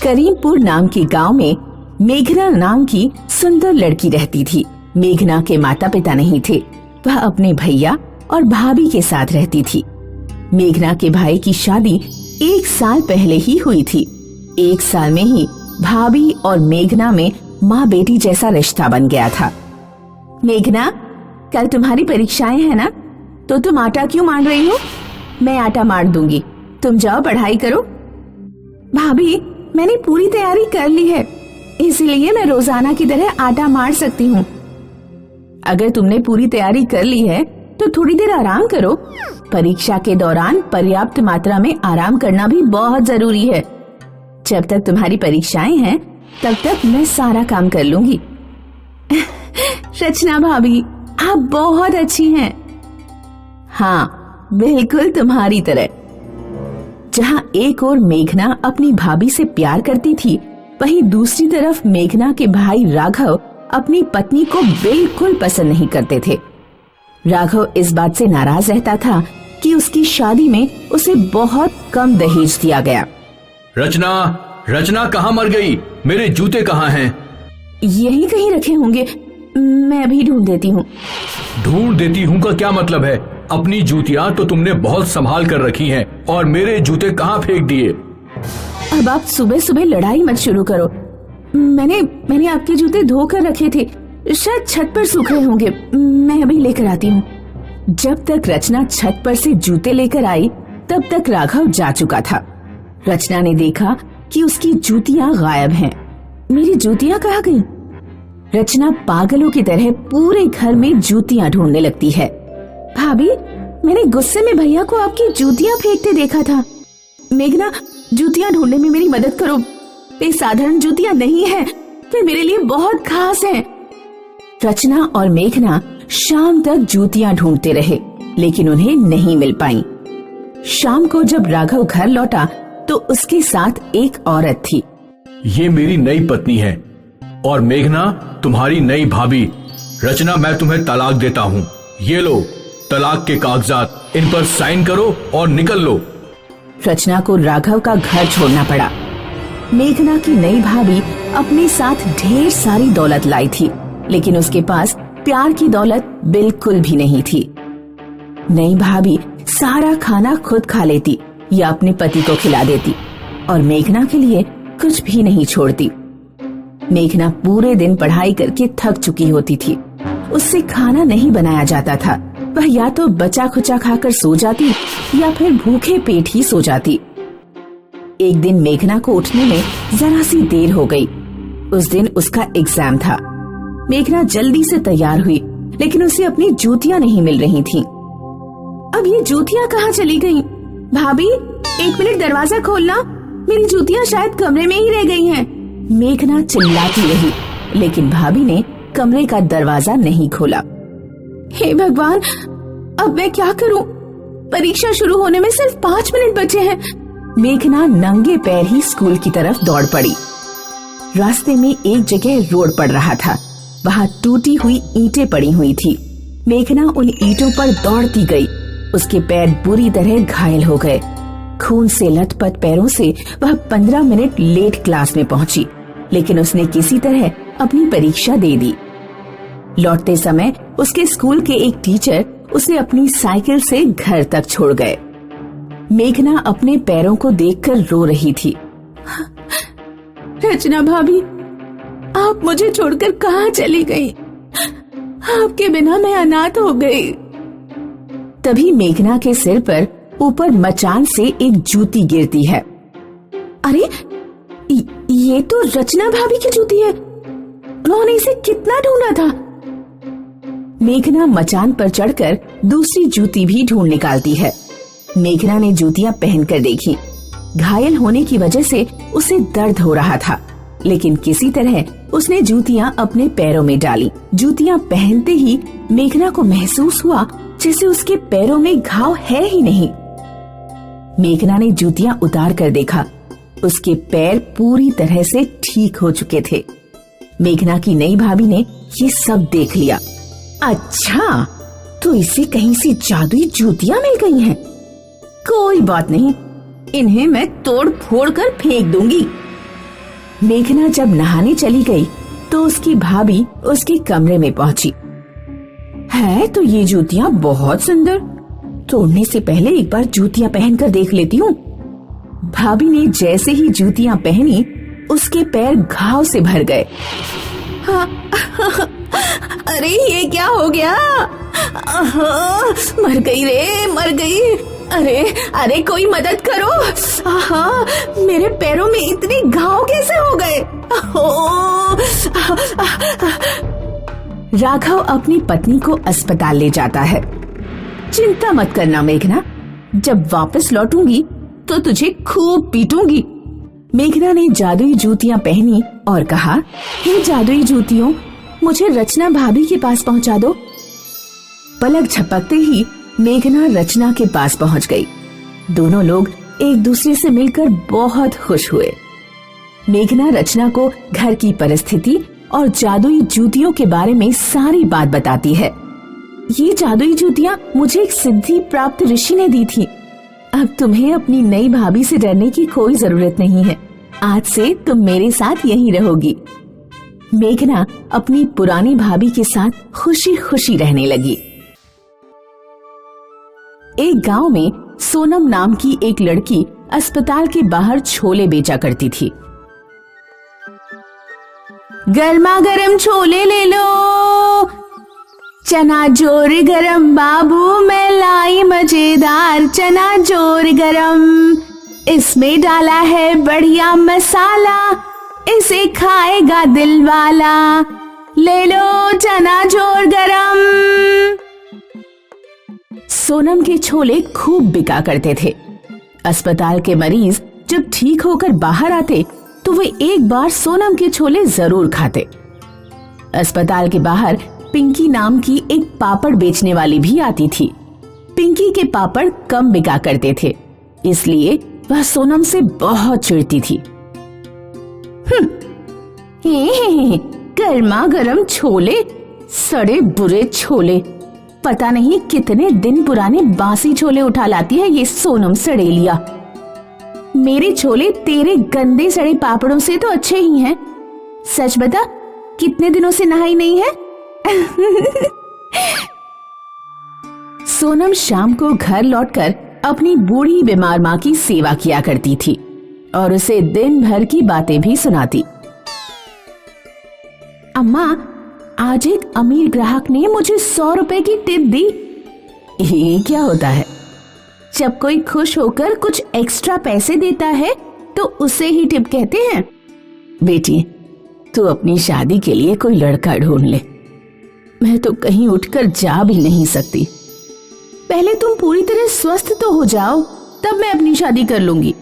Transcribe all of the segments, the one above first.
करीमपुर नाम के गांव में मेघना नाम की सुंदर लड़की रहती थी। मेघना के माता पिता नहीं थे, वह अपने भैया और भाभी के साथ रहती थी। मेघना के भाई की शादी 1 साल पहले ही हुई थी। 1 साल में ही भाभी और मेघना में माँ बेटी जैसा रिश्ता बन गया था। मेघना, कल तुम्हारी परीक्षाएं हैं ना, तो तुम आटा क्यों मार रही हो? मैं आटा मार दूंगी, तुम जाओ पढ़ाई करो। भाभी, मैंने पूरी तैयारी कर ली है, इसलिए मैं रोजाना की तरह आटा मार सकती हूँ। अगर तुमने पूरी तैयारी कर ली है तो थोड़ी देर आराम करो। परीक्षा के दौरान पर्याप्त मात्रा में आराम करना भी बहुत जरूरी है। जब तक तुम्हारी परीक्षाएं हैं तब तक मैं सारा काम कर लूंगी। रचना भाभी, आप बहुत अच्छी हैं। हाँ, बिल्कुल तुम्हारी तरह। जहाँ एक और मेघना अपनी भाभी से प्यार करती थी, वहीं दूसरी तरफ मेघना के भाई राघव अपनी पत्नी को बिल्कुल पसंद नहीं करते थे। राघव इस बात से नाराज रहता था कि उसकी शादी में उसे बहुत कम दहेज दिया गया। रचना कहाँ मर गई? मेरे जूते कहाँ हैं? यहीं कहीं रखे होंगे, मैं अभी ढूंढ देती हूँ। ढूंढ देती हूँ का क्या मतलब है? अपनी जूतियाँ तो तुमने बहुत संभाल कर रखी हैं, और मेरे जूते कहाँ फेंक दिए? अब आप सुबह सुबह लड़ाई मत शुरू करो। मैंने आपके जूते धो कर रखे थे, शायद छत पर सूख रहे होंगे, मैं अभी लेकर आती हूँ। जब तक रचना छत पर से जूते लेकर आई तब तक राघव जा चुका था। रचना ने देखा कि उसकी जूतियाँ गायब हैं। मेरी जूतियाँ कहाँ गईं? रचना पागलों की तरह पूरे घर में जूतियाँ ढूंढने लगती है। भाभी, मैंने गुस्से में भैया को आपकी जूतियाँ फेंकते देखा था। मेघना, जूतियाँ ढूंढने में मेरी मदद करो। वे साधारण जूतियाँ नहीं है, वे मेरे लिए बहुत खास हैं। रचना और मेघना शाम तक जूतियाँ ढूंढते रहे, लेकिन उन्हें नहीं मिल पाई। शाम को जब राघव घर लौटा तो उसके साथ एक औरत थी। ये मेरी नई पत्नी है, और मेघना तुम्हारी नई भाभी। रचना, मैं तुम्हें तलाक देता हूँ। ये लो तलाक के कागजात, इन पर साइन करो और निकल लो। रचना को राघव का घर छोड़ना पड़ा। मेघना की नई भाभी अपने साथ ढेर सारी दौलत लाई थी, लेकिन उसके पास प्यार की दौलत बिल्कुल भी नहीं थी। नई भाभी सारा खाना खुद खा लेती या अपने पति को खिला देती, और मेघना के लिए कुछ भी नहीं छोड़ती। मेघना पूरे दिन पढ़ाई करके थक चुकी होती थी। उससे खाना नहीं बनाया जाता था। वह या तो बचा खुचा खाकर सो जाती या फिर भूखे पेट ही सो जाती। एक दिन मेघना को उठने में जरा सी देर हो गई। उस दिन उसका एग्जाम था। मेघना जल्दी से तैयार हुई, लेकिन उसे अपनी जूतियाँ नहीं मिल रही थीं। अब ये जूतियाँ कहाँ चली गईं? भाभी, 1 मिनट दरवाजा खोलना, मेरी जूतियाँ शायद कमरे में ही रह गई हैं। मेघना चिल्लाती रही, लेकिन भाभी ने कमरे का दरवाजा नहीं खोला। हे भगवान, अब मैं क्या करूं? परीक्षा शुरू होने में सिर्फ 5 मिनट बचे हैं। मेघना नंगे पैर ही स्कूल की तरफ दौड़ पड़ी। रास्ते में एक जगह रोड पड़ रहा था, वहाँ टूटी हुई ईंटें पड़ी हुई थी। मेघना उन ईंटों पर दौड़ती गई। उसके पैर बुरी तरह घायल हो गए। खून से लथपथ पैरों से वह 15 मिनट लेट क्लास में पहुंची, लेकिन उसने किसी तरह अपनी परीक्षा दे दी। लौटते समय उसके स्कूल के एक टीचर उसे अपनी साइकिल से घर तक छोड़ गए। मेघना अपने पैरों को देखकर रो रही थी। रचना भाभी, आप मुझे छोड़कर कहाँ चली गई? आपके बिना मैं अनाथ हो गई। तभी मेघना के सिर पर ऊपर मचान से एक जूती गिरती है। अरे, ये तो रचना भाभी की जूती है। उन्होंने इसे कितना ढूंढा था। मेघना मचान पर चढ़कर दूसरी जूती भी ढूंढ निकालती है। मेघना ने जूतियां पहनकर देखी। घायल होने की वजह से उसे दर्द हो रहा था, लेकिन किसी तरह उसने जूतियां अपने पैरों में डाली। जूतियां पहनते ही मेघना को महसूस हुआ जैसे उसके पैरों में घाव है ही नहीं। मेघना ने जूतियां उतार कर देखा। उसके पैर पूरी तरह से ठीक हो चुके थे। मेघना की नई भाभी ने ये सब देख लिया। अच्छा, तो इसे कहीं से जादुई जूतियां मिल गई हैं। कोई बात नहीं, इन्हें मैं तोड़ फोड़ कर फेंक दूंगी। मेघना जब नहाने चली गई तो उसकी भाभी उसके कमरे में पहुंची। है तो ये जूतियां बहुत सुंदर, तोड़ने से पहले एक बार जूतियां पहनकर देख लेती हूँ। भाभी ने जैसे ही जूतियां पहनी उसके पैर घाव से भर गए। अरे ये क्या हो गया? मर गई रे, मर गई। अरे अरे कोई मदद करो। मेरे पैरों में इतने घाव कैसे हो गए? राघव अपनी पत्नी को अस्पताल ले जाता है। चिंता मत करना मेघना, जब वापस लौटूंगी तो तुझे खूब पीटूंगी। मेघना ने जादुई जूतियां पहनी और कहा, हे जादुई जूतियों, मुझे रचना भाभी के पास पहुंचा दो। पलक झपकते ही मेघना रचना के पास पहुंच गई। दोनों लोग एक दूसरे से मिलकर बहुत खुश हुए। मेघना रचना को घर की परिस्थिति और जादुई जूतियों के बारे में सारी बात बताती है। ये जादुई जूतियां मुझे एक सिद्धि प्राप्त ऋषि ने दी थी। अब तुम्हें अपनी नई भाभी से डरने की कोई जरूरत नहीं है। आज से तुम मेरे साथ यहीं रहोगी। मेघना अपनी पुरानी भाभी के साथ खुशी खुशी रहने लगी। एक गांव में सोनम नाम की एक लड़की अस्पताल के बाहर छोले बेचा करती थी। गर्मा गर्म छोले ले लो, चना जोर गरम बाबू, मैं लाई मजेदार चना जोर गरम। इसमें डाला है बढ़िया मसाला, इसे खाएगा दिल वाला, ले लो चना जोर गरम। सोनम के छोले खूब बिका करते थे। अस्पताल के मरीज जब ठीक होकर बाहर आते तो वे एक बार सोनम के छोले जरूर खाते। अस्पताल के बाहर पिंकी नाम की एक पापड़ बेचने वाली भी आती थी। पिंकी के पापड़ कम बिका करते थे, इसलिए वह सोनम से बहुत चिढ़ती थी। गर्मा गर्म छोले, सड़े बुरे छोले, पता नहीं कितने दिन पुराने बासी छोले उठा लाती है ये सोनम सड़ेलिया। मेरे छोले तेरे गंदे सड़े पापड़ों से तो अच्छे ही हैं। सच बता, कितने दिनों से नहाई नहीं है? सोनम शाम को घर लौटकर अपनी बूढ़ी बीमार माँ की सेवा किया करती थी और उसे दिन भर की बातें भी सुनाती। अम्मा, आज एक अमीर ग्राहक ने मुझे 100 रुपए की टिप दी। ये क्या होता है? जब कोई खुश होकर कुछ एक्स्ट्रा पैसे देता है तो उसे ही टिप कहते हैं। बेटी, तू अपनी शादी के लिए कोई लड़का ढूंढ ले। मैं तो कहीं उठकर जा भी नहीं सकती। पहले तुम पूरी तरह स्वस्थ तो हो जाओ, तब मैं अपनी शादी कर लूंगी।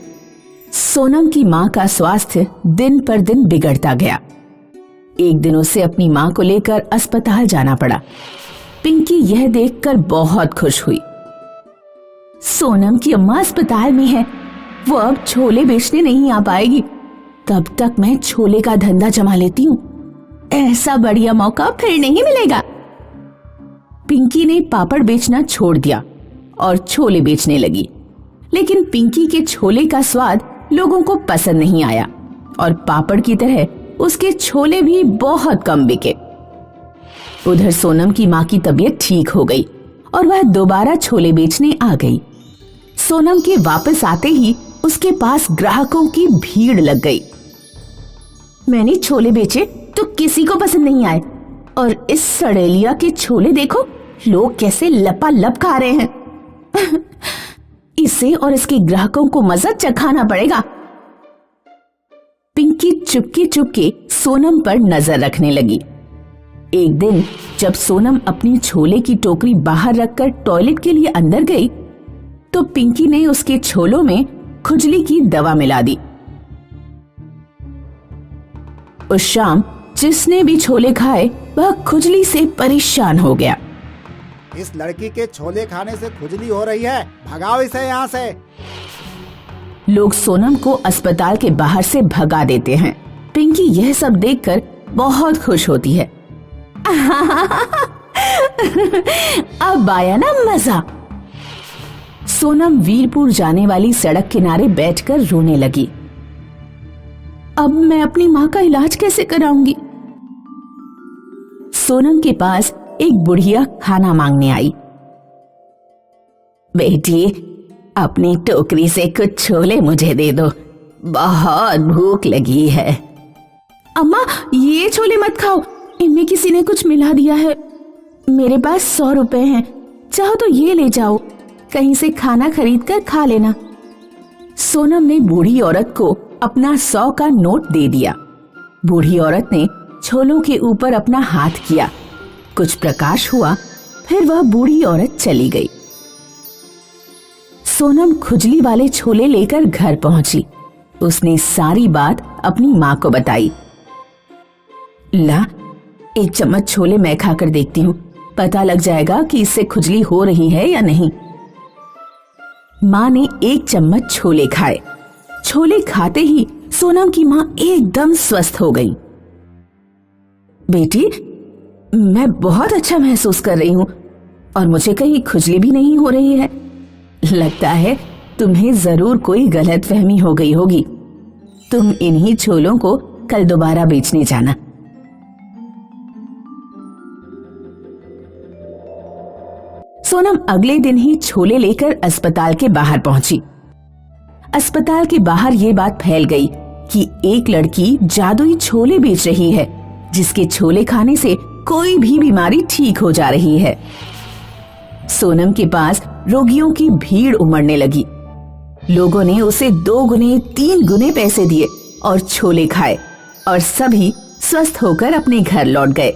सोनम की माँ का स्वास्थ्य दिन पर दिन बिगड़ता गया। एक दिन उसे अपनी माँ को लेकर अस्पताल जाना पड़ा। पिंकी यह देखकर बहुत खुश हुई। सोनम की अम्मा अस्पताल में है, वो अब छोले बेचने नहीं आ पाएगी। तब तक मैं छोले का धंधा जमा लेती हूँ, ऐसा बढ़िया मौका फिर नहीं मिलेगा। पिंकी ने पापड़ बेचना छोड़ दिया और छोले बेचने लगी। लेकिन पिंकी के छोले का स्वाद लोगों को पसंद नहीं आया और पापड़ की तरह उसके छोले भी बहुत कम बिके। उधर सोनम की माँ की तबीयत ठीक हो गई और वह दोबारा छोले बेचने आ गई। सोनम के वापस आते ही उसके पास ग्राहकों की भीड़ लग गई। मैंने छोले बेचे तो किसी को पसंद नहीं आए, और इस सड़ेलिया के छोले देखो, लोग कैसे लपालप खा रहे हैं। इसे और इसके ग्राहकों को मजा चखाना पड़ेगा। पिंकी चुपके चुपके सोनम पर नजर रखने लगी। एक दिन जब सोनम अपनी छोले की टोकरी बाहर रखकर टॉयलेट के लिए अंदर गई तो पिंकी ने उसके छोलों में खुजली की दवा मिला दी। उस शाम जिसने भी छोले खाए वह खुजली से परेशान हो गया। इस लड़की के छोले खाने से खुजली हो रही है, भगाओ इसे यहाँ से। लोग सोनम को अस्पताल के बाहर से भगा देते हैं। पिंकी यह सब देखकर बहुत खुश होती है। अब आया ना मजा। सोनम वीरपुर जाने वाली सड़क किनारे बैठकर रोने लगी। अब मैं अपनी माँ का इलाज कैसे कराऊंगी? सोनम के पास एक बुढ़िया खाना मांगने आई। बेटी, अपनी टोकरी से कुछ छोले मुझे दे दो, बहुत भूख लगी है। अम्मा, ये छोले मत खाओ, इनमें किसी ने कुछ मिला दिया है। मेरे पास 100 रुपए हैं, चाहो तो ये ले जाओ, कहीं से खाना खरीद कर खा लेना। सोनम ने बूढ़ी औरत को अपना 100 का नोट दे दिया। बूढ़ी औरत ने छोलों के ऊपर अपना हाथ किया, कुछ प्रकाश हुआ, फिर वह बूढ़ी औरत चली गई। सोनम खुजली वाले छोले लेकर घर पहुंची। उसने सारी बात अपनी माँ को बताई। ला, एक चम्मच छोले मैं खाकर देखती हूँ, पता लग जाएगा कि इससे खुजली हो रही है या नहीं। माँ ने एक चम्मच छोले खाए। छोले खाते ही सोनम की माँ एकदम स्वस्थ हो गई। बेटी, मैं बहुत अच्छा महसूस कर रही हूँ और मुझे कहीं खुजली भी नहीं हो रही है। लगता है तुम्हें जरूर कोई गलतफहमी हो गई होगी। तुम इन्हीं छोलों को कल दोबारा बेचने जाना। सोनम अगले दिन ही छोले लेकर अस्पताल के बाहर पहुंची। अस्पताल के बाहर ये बात फैल गई कि एक लड़की जादुई छोले बेच रही है, जिसके छोले खाने से कोई भी बीमारी ठीक हो जा रही है। सोनम के पास रोगियों की भीड़ उमड़ने लगी। लोगों ने उसे 2 गुने 3 गुने पैसे दिए और छोले खाए और सभी स्वस्थ होकर अपने घर लौट गए।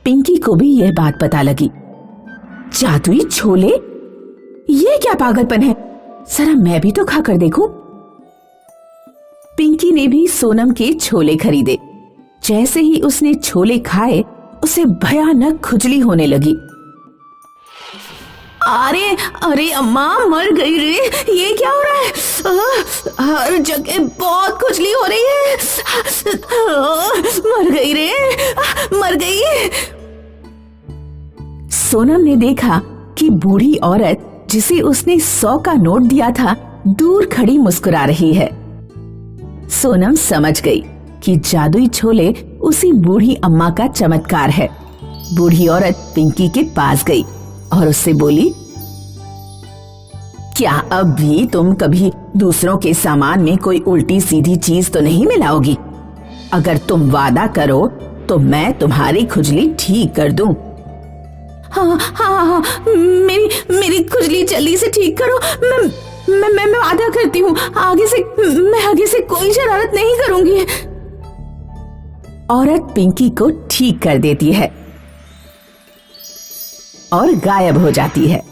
पिंकी को भी यह बात पता लगी। जादुई छोले, ये क्या पागलपन है, जरा मैं भी तो खाकर देखूं। पिंकी ने भी सोनम के छोले खरीदे। जैसे ही उसने छोले खाए, उसे भयानक खुजली होने लगी। अरे अरे अम्मा, मर गई रे, ये क्या हो रहा है? हर जगह बहुत खुजली हो रही है। मर गई रे, मर गई। सोनम ने देखा कि बूढ़ी औरत जिसे उसने 100 का नोट दिया था, दूर खड़ी मुस्कुरा रही है। सोनम समझ गई कि जादुई छोले उसी बूढ़ी अम्मा का चमत्कार है। बूढ़ी औरत पिंकी के पास गई और उससे बोली, क्या अब भी तुम कभी दूसरों के सामान में कोई उल्टी सीधी चीज तो नहीं मिलाओगी? अगर तुम वादा करो तो मैं तुम्हारी खुजली ठीक कर दूं। हाँ हाँ हाँ, मेरी खुजली जल्दी से ठीक करो। मैं वादा करती हूँ, आगे से कोई शरारत नहीं करूंगी। औरत पिंकी को ठीक कर देती है और गायब हो जाती है।